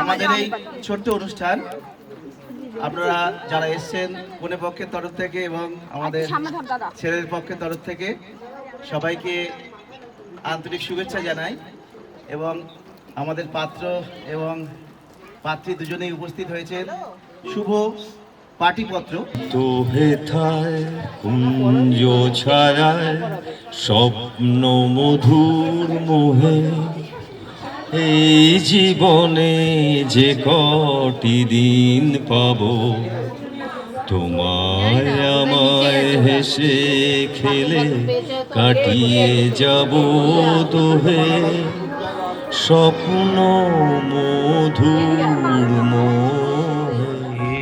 আমাদের এই ছোট্ট অনুষ্ঠান আপনারা যারা এসেছেন কনে পক্ষের তরফ থেকে এবং আমাদের ছেলের পক্ষের তরফ থেকে সবাইকে আন্তরিক শুভেচ্ছা জানাই এবং আমাদের পাত্র এবং পাত্রী দুজনেই উপস্থিত হয়েছেন শুভ পাটিপত্র। তো হেথায় কুঞ্জ ছায়ায় স্বপ্ন মধুর মোহে এই জীবনে যে কটি দিন পাবো তোমায় আমায় হেসে খেলে কাটিয়ে যাব তোহে স্বপ্ন মধুর মোহে।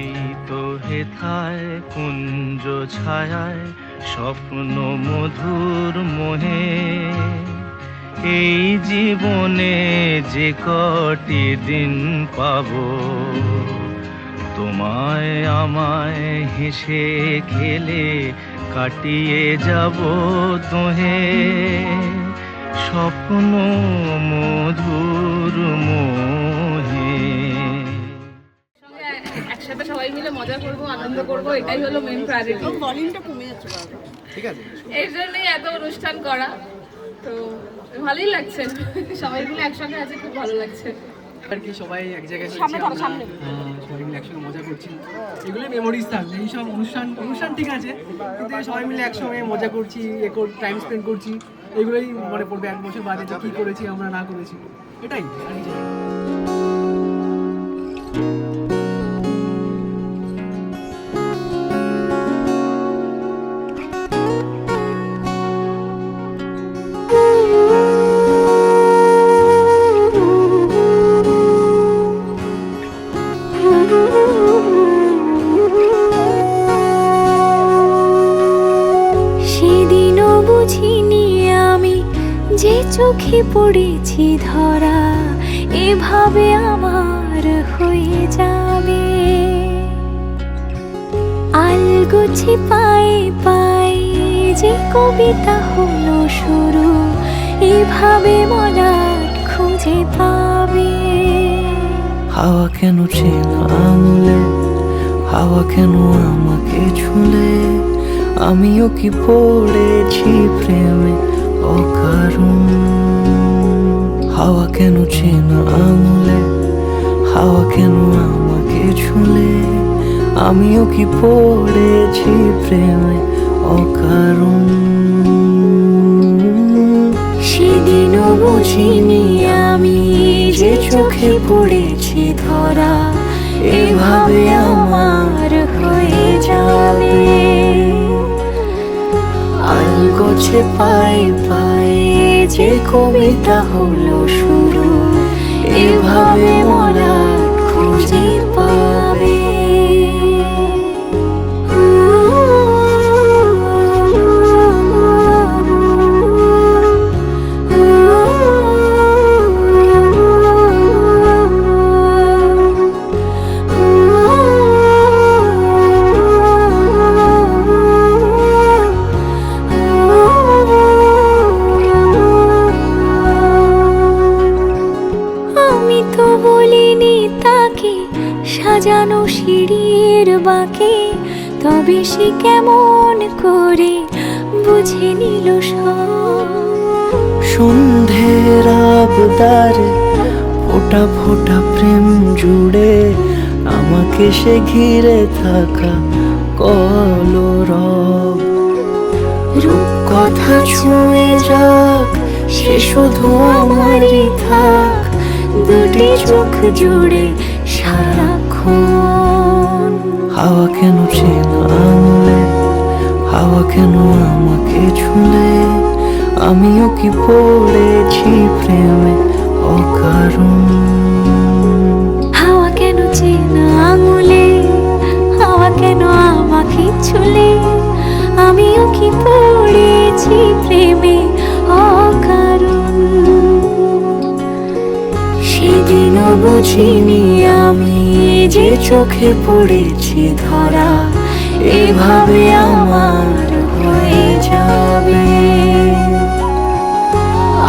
তো হেথায় কুঞ্জ ছায়ায় স্বপ্ন মধুর মোহে এই জীবনে যে কটি দিন পাবো তোমায় আমায় হেসে খেলে কাটিয়ে যাব তোহে স্বপ্ন মধুর মোহে। একসাথে সবাই মিলে মজা করবো, আনন্দ করবো, এটাই হলো মেইন প্রায়োরিটি। ভলিউমটা কমে যাচ্ছে ঠিক আছে, এর জন্যই এত অনুষ্ঠান করা, তো ভালোই লাগছে। সবাই মিলে একসঙ্গে আছে, খুব ভালো লাগছে আর কি। সবাই এক জায়গায় সবাই মিলে একসঙ্গে মজা করছি, এগুলো মেমোরিজ থাকবে। এইসব অনুষ্ঠান ঠিক আছে, কিন্তু সবাই মিলে একসঙ্গে মজা করছি, টাইম স্পেন্ড করছি, এগুলোই মনে পড়বে এক বছর বাদে যে কী করেছি আমরা না করেছি, এটাই আর কিছু না। সেদিনও বুঝিনি আমি যে চোখে পড়েছি ধরা এভাবে আমার হয়ে যাবে। আলগোছে পায়ে পায়ে যে কবিতা হলো শুরু এভাবে মলাট খুঁজে পাবে। হাওয়া কেন চেনা আঙুলে, হাওয়া কেন আমাকে ছুলে, আমিও কি পড়েছি প্রেমে অকারণ। হাওয়া কেন চেনা আঙুলে, হাওয়া কেন আমাকে ছুলে, আমিও কি পড়েছি প্রেমে অকারণ। সেদিনও বুঝিনি আমি যে চোখে পড়েছি ধরা এভাবে আমার হয়ে যাবে। আলগোছে পায়ে পায়ে যে কবিতা হলো শুরু এভাবে মলাট খুঁজে পাবে। সাজানো সিঁড়ির বাঁকে তবে সে কেমন করে বুঝে নিল সব। সন্ধ্যের আবদারে ফোটা ফোটা প্রেম জুড়ে আমাকে সে ঘিরে থাকা কলরব। রূপকথা ছুঁয়ে যাক সে শুধু আমারই থাক দুটি চোখ জুড়ে সারাক্ষণ। হাওয়া কেন চেনা আঙুলে, হাওয়া কেন আমাকে ছুলে, আমিও কি পড়েছি প্রেমে অকারণ। হাওয়া কেন চেনা আঙুলে, হাওয়া কেন আমাকে ছুলে, আমিও কি পড়েছি প্রেমে অকারণ। বুঝিনি আমি যে চোখে পড়েছি ধরা এভাবে আমার হয়ে যাবে।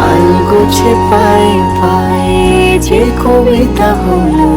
আলগোছে পায়ে পায়ে যে কবিতা হলো